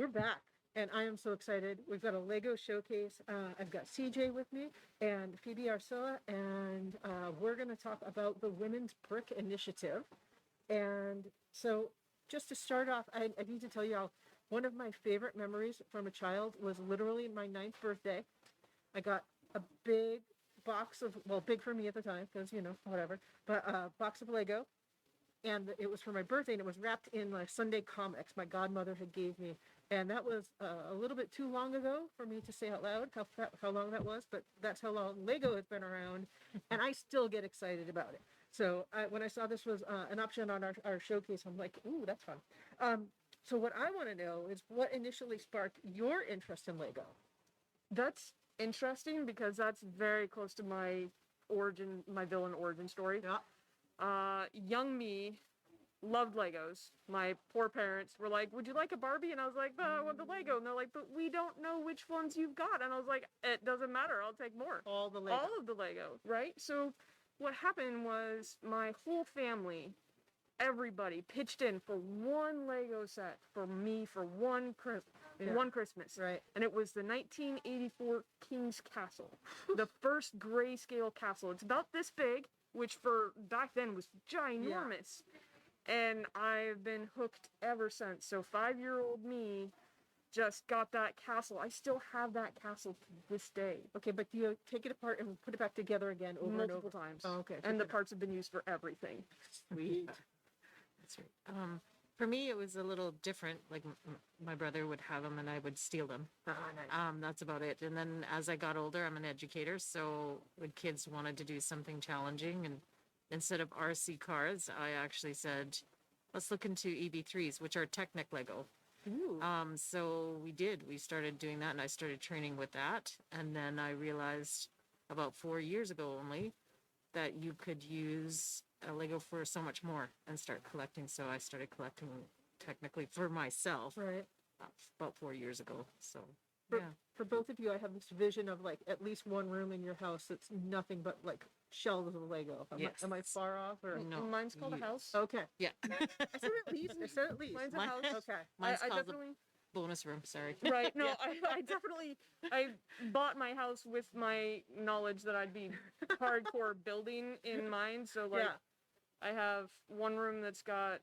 we're back, and I am so excited. We've got a Lego showcase. I've got CJ with me and Phoebe Arcilla, and we're going to talk about the Women's Brick Initiative. And so, just to start off, I need to tell you all, one of my favorite memories from a child was literally my 9th birthday. I got a big box of, well, big for me at the time, because, you know, whatever, but a box of Lego. And it was for my birthday, and it was wrapped in like Sunday comics my godmother had gave me. And that was a little bit too long ago for me to say out loud how long that was, but that's how long Lego has been around, and I still get excited about it. So when I saw this was an option on our showcase, I'm like, ooh, that's fun. So what I want to know is what initially sparked your interest in Lego? That's interesting because that's very close to my villain origin story. Yeah. Young me loved Legos. My poor parents were like, would you like a Barbie? And I was like, I want the Lego. And they're like, but we don't know which ones you've got. And I was like, it doesn't matter. I'll take more. All the Lego. All of the Lego, right? So what happened was my whole family, everybody pitched in for one Lego set for me for one Christmas. Right. And it was the 1984 King's Castle. The first grayscale castle. It's about this big, which for back then was ginormous. Yeah. And I've been hooked ever since. So 5-year-old me just got that castle. I still have that castle to this day. Okay, but do you take it apart and put it back together again multiple times? Oh, okay. And the parts have been used for everything. Sweet. That's right. For me, it was a little different. Like my brother would have them, and I would steal them. Oh, nice. That's about it. And then as I got older, I'm an educator, so when kids wanted to do something challenging, and instead of RC cars, I actually said, let's look into EB3s, which are Technic Lego. Ooh. So we did. We started doing that, and I started training with that. And then I realized about 4 years ago only that you could use a Lego for so much more and start collecting. So I started collecting technically for myself about 4 years ago. So For both of you, I have this vision of like at least one room in your house that's nothing but like shelves of Lego. Am I far off? Or no? Mine's called a house. Okay. Yeah. I said at least. Mine's a house. Okay. Mine's I called definitely the bonus room. Sorry. Right. No, I bought my house with my knowledge that I'd be hardcore building in mind. So like, I have one room that's got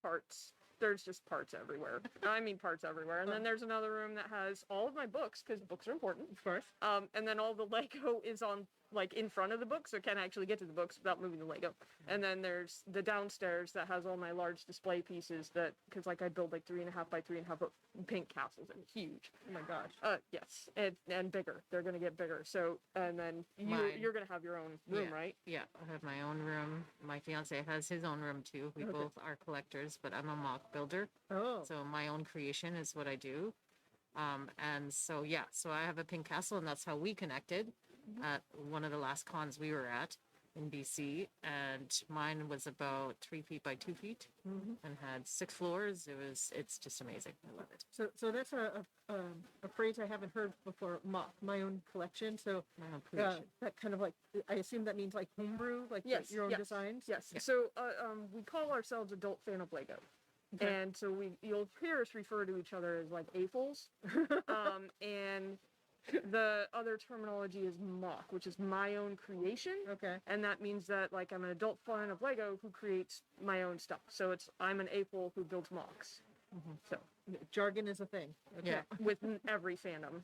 parts. There's just parts everywhere. I mean parts everywhere. And then there's another room that has all of my books, because books are important. Of course. And then all the Lego is on, like, in front of the books, so I can't actually get to the books without moving the Lego. And then there's the downstairs that has all my large display pieces that, because, like, I build, like, 3.5 by 3.5 foot pink castles, and huge. Oh, my gosh. Yes. And bigger. They're going to get bigger. So, and then you're going to have your own room, right? Yeah, I have my own room. My fiance has his own room, too. We both are collectors, but I'm a mock builder. Oh. So my own creation is what I do. And so, so I have a pink castle, and that's how we connected at one of the last cons we were at in BC. And mine was about 3 feet by 2 feet and had 6 floors. It's just amazing. I love it. So that's a phrase I haven't heard before, my own collection. So My own creation. that kind of like, I assume that means like homebrew, like your own designs? Yes. Yeah. So we call ourselves Adult Fan of Lego. Okay. And so you'll hear us refer to each other as like AFOLs. And the other terminology is mock, which is my own creation. Okay. And that means that like I'm an adult fan of Lego who creates my own stuff. So I'm an AFOL who builds mocks. So jargon is a thing. Okay. Yeah, with every fandom.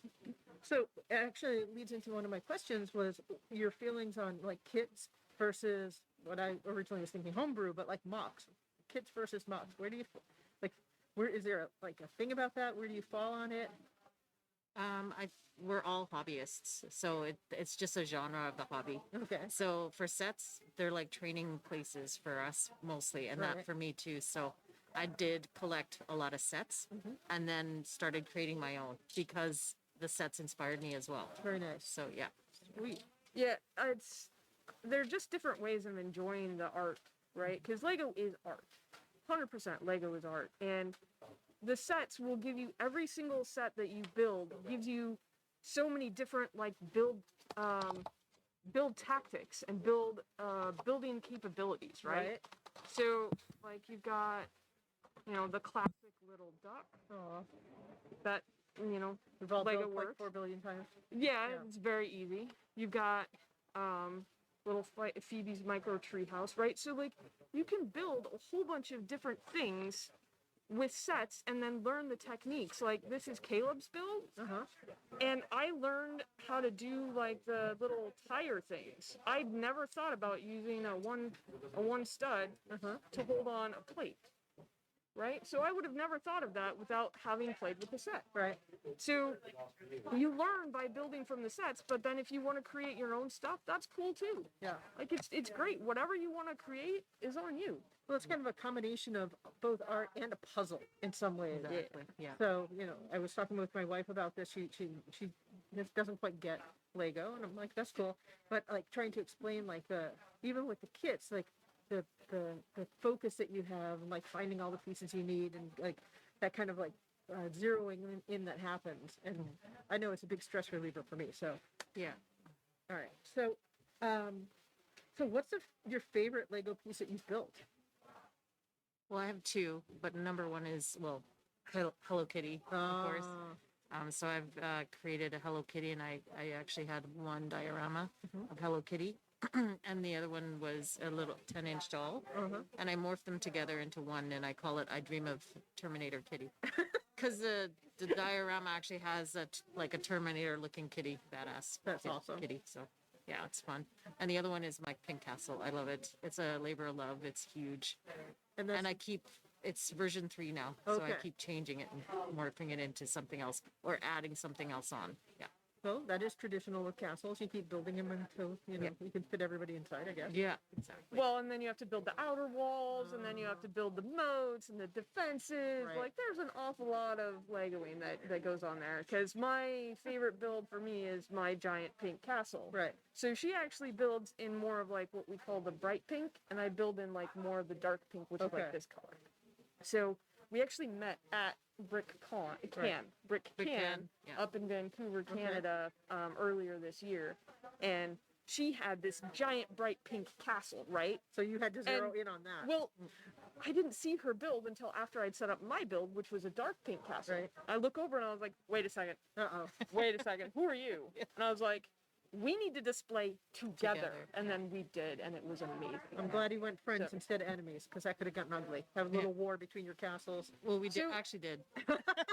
So it actually leads into one of my questions was your feelings on like kits versus what I originally was thinking homebrew, but like mocks. Kits versus mocks. Where is there a thing about that? Where do you fall on it? We're all hobbyists, so it's just a genre of the hobby. Okay. So for sets, they're like training places for us mostly, and that for me too. So I did collect a lot of sets, and then started creating my own because the sets inspired me as well. Very nice. So yeah. Sweet. Yeah, they're just different ways of enjoying the art, right? Because Lego is art. 100% Lego is art. And the sets will give you, every single set that you build gives you so many different like build tactics and building capabilities, right? So like you've got, the classic little duck. Oh, That, you know, we've all Lego built like works. 4 billion times. Yeah, Yeah. it's very easy. You've got little Phoebe's micro tree house, right? So like you can build a whole bunch of different things with sets and then learn the techniques. Like this is Caleb's build, Uh-huh. and I learned how to do like the little tire things. I'd never thought about using a one stud Uh-huh. to hold on a plate. Right? So I would have never thought of that without having played with the set. Right. So you learn by building from the sets, but then if you want to create your own stuff, that's cool too. Yeah. Like it's great. Whatever you want to create is on you. Well, it's kind of a combination of both art and a puzzle in some ways. Exactly. Yeah. So, I was talking with my wife about this. She just doesn't quite get Lego, and I'm like, that's cool. But like trying to explain like even with the kits, like the focus that you have and like finding all the pieces you need and like that kind of like zeroing in that happens. And I know it's a big stress reliever for me. So, Yeah. all right. So, what's your favorite Lego piece that you've built? Well, I have two, but number one is, well, Hello Kitty, of course. So I've created a Hello Kitty, and I actually had one diorama of Hello Kitty, and the other one was a little 10-inch doll, and I morphed them together into one, and I call it I Dream of Terminator Kitty. Because the diorama actually has like a Terminator-looking kitty, badass. That's awesome. Kitty, so yeah, it's fun. And the other one is my pink castle. I love it. It's a labor of love. It's huge. And It's version 3 now, so I Okay. keep changing it and morphing it into something else or adding something else on. Yeah. well, that is traditional with castles. You keep building them until you can fit everybody inside, I guess. Yeah, exactly. Well, and then you have to build the outer walls, and then you have to build the moats and the defenses. Right. Like, there's an awful lot of Legoing that goes on there. Because my favorite build for me is my giant pink castle. Right. So she actually builds in more of like what we call the bright pink, and I build in like more of the dark pink, which is Okay. like this color. So we actually met at BrickCon, BrickCan, yeah. up in Vancouver, Canada, earlier this year, and she had this giant bright pink castle, right? So you had to zero And- in on that. Well, I didn't see her build until after I'd set up my build, which was a dark pink castle. Right. I look over and I was like, wait a second, Uh-oh. wait a second, who are you? And I was like, we need to display together. Together. And then we did, and it was amazing. I'm glad you went friends So- instead of enemies, because that could have gotten ugly. Have a little war between your castles. Well, we So- actually did.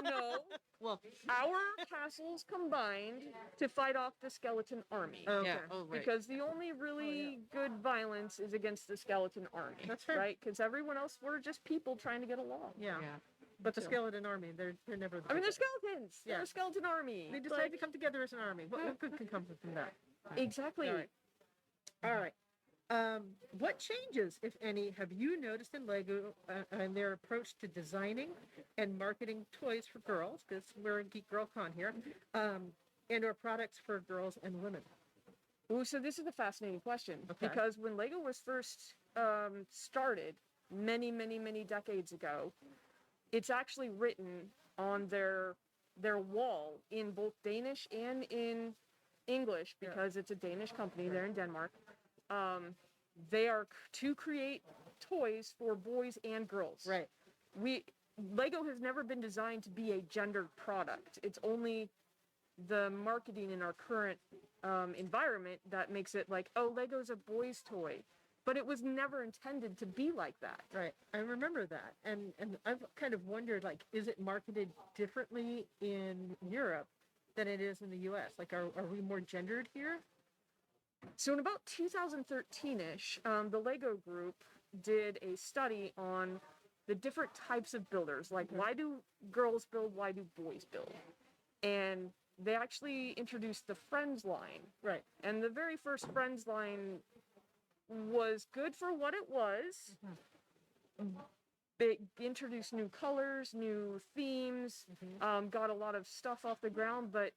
No, Well, our castles combined to fight off the skeleton army. Okay. yeah. Oh, right. Because the only really good violence is against the skeleton army. That's fair. Right? Because everyone else were just people trying to get along. Yeah. Yeah. But the So- skeleton army, they're never the I mean, they're biggest. skeletons. Yeah. They're a skeleton army. They decided to come together as an army. What good can come from that? Exactly. All right. All right. What changes, if any, have you noticed in Lego and their approach to designing and marketing toys for girls, because we're in GeekGirlCon here, and or products for girls and women? Ooh, so this is a fascinating question Okay. because when Lego was first started many, many, many decades ago, it's actually written on their wall in both Danish and in English because it's a Danish company. They're in Denmark. They are to create toys for boys and girls. Right. Lego has never been designed to be a gendered product. It's only the marketing in our current environment that makes it like, oh, Lego's a boy's toy. But it was never intended to be like that. Right. I remember that. And I've kind of wondered, like, is it marketed differently in Europe than it is in the US? Like, are we more gendered here? So in about 2013-ish, the Lego group did a study on the different types of builders. Like, why do girls build? Why do boys build? And they actually introduced the Friends line. Right. And the very first Friends line was good for what it was. It introduced new colors, new themes, got a lot of stuff off the ground, but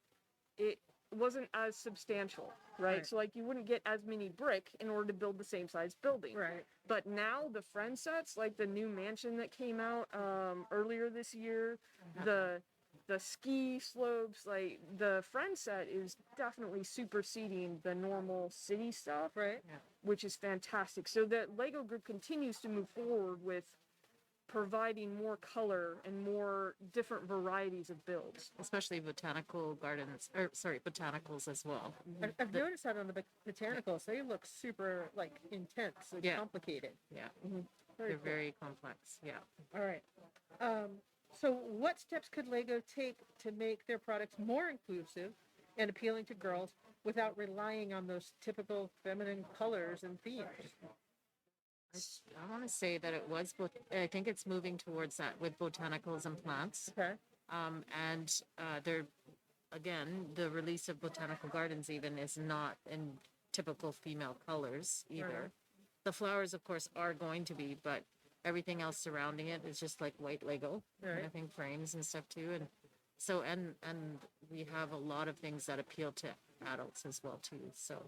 it wasn't as substantial, right? Right. So like you wouldn't get as many brick in order to build the same size building. Right. But now the friend sets, like the new mansion that came out earlier this year, the ski slopes, like the friend set is definitely superseding the normal city stuff, Right. which is fantastic. So the Lego group continues to move forward with providing more color and more different varieties of builds. Especially botanical gardens, or sorry, botanicals as well. I've noticed that on the botanicals, they look super like intense and Yeah. complicated. Yeah, Very they're cool. very complex. Yeah. All right. So what steps could Lego take to make their products more inclusive and appealing to girls without relying on those typical feminine colors and themes? I want to say that it was, I think it's moving towards that with botanicals and plants. Okay. And they're, again, the release of botanical gardens even is not in typical female colors either. Right. The flowers, of course, are going to be, but everything else surrounding it is just like white Lego, Right. and I think frames and stuff too. And so, and we have a lot of things that appeal to adults as well too. So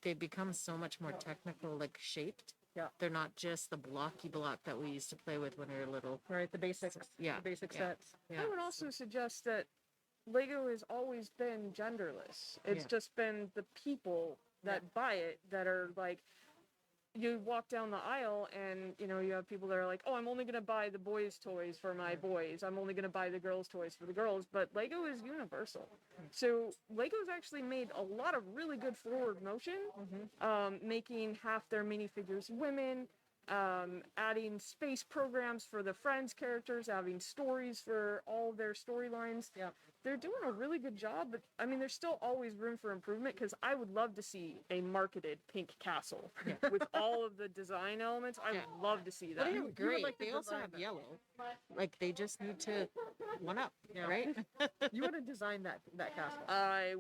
they become so much more technical, like shaped. Yeah. They're not just the blocky block that we used to play with when we were little. Right. The basics. Yeah, The basic yeah. sets. Yeah. I would also suggest that Lego has always been genderless. It's Yeah. just been the people that buy it that are like, you walk down the aisle and, you know, you have people that are like, oh, I'm only going to buy the boys' toys for my boys. I'm only going to buy the girls' toys for the girls. But Lego is universal. So Lego's actually made a lot of really good forward motion, making half their minifigures women, adding space programs for the Friends characters, having stories for all their storylines. Yeah. They're doing a really good job, but I mean, there's still always room for improvement because I would love to see a marketed pink castle with all of the design elements. I would love to see that. do They you- were you would great. like to They also design have that. yellow. Like they just need to one up, Yeah. right? You want to design that castle? I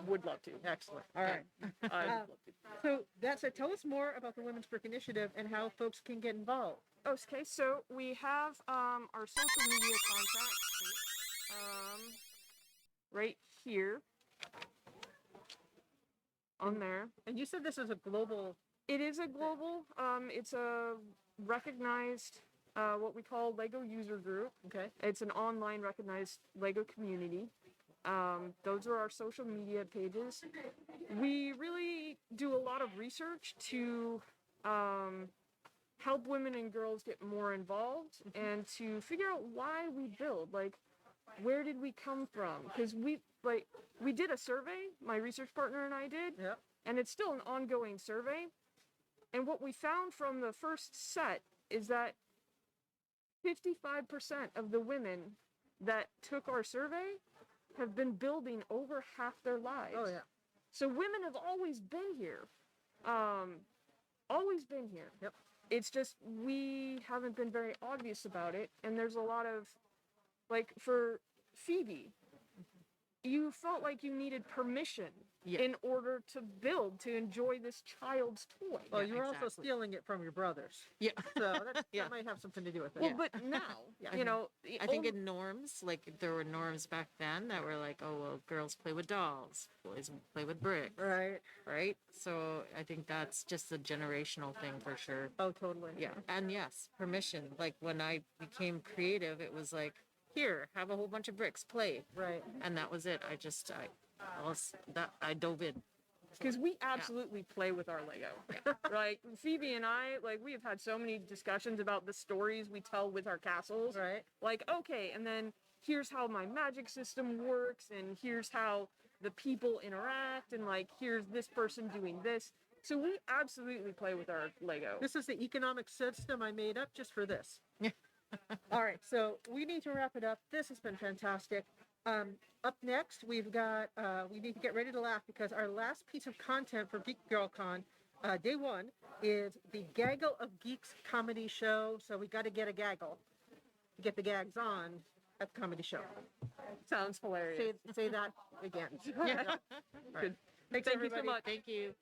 would love to. Excellent. All right. I would love to. So that's it. Tell us more about the Women's Brick Initiative and how folks can get involved. Okay, so we have our social media contacts right here on there. And you said this is a global. It is a global, it's a recognized, what we call Lego user group. Okay. It's an online recognized Lego community. Those are our social media pages. We really do a lot of research to help women and girls get more involved and to figure out why we build. Like, where did we come from? Because we did a survey, my research partner and I did, Yep. and it's still an ongoing survey. And what we found from the first set is that 55% of the women that took our survey have been building over half their lives. Oh yeah. So women have always been here. Always been here. Yep. It's just we haven't been very obvious about it. And there's a lot of, like, for Phoebe, you felt like you needed permission Yeah. in order to build, to enjoy this child's toy. Well, Yeah, you were also exactly. stealing it from your brothers, Yeah. so that, Yeah. that might have something to do with it. Well, but now, Yeah. you know, I think in norms, like there were norms back then that were like, oh well, girls play with dolls, boys play with bricks, Right. right? So I think that's just a generational thing for sure. Oh, totally. Yeah, and yes, permission. Like when I became creative, it was like, here, have a whole bunch of bricks, play, Right. and that was it. I dove in. because we absolutely play with our Lego. Like Phoebe and I, like we have had so many discussions about the stories we tell with our castles. Right. Like, okay, and then here's how my magic system works, and here's how the people interact, and like here's this person doing this. So we absolutely play with our Lego. This is the economic system I made up just for this. All right, so we need to wrap it up. This has been fantastic. Up next, we've got, we need to get ready to laugh because our last piece of content for GeekGirlCon, day one, is the Gaggle of Geeks comedy show. So we got to get a gaggle to get the gags on at the comedy show. Sounds hilarious. Say that again. Yeah. All right. Thanks, Thank you so everybody. much. Thank you.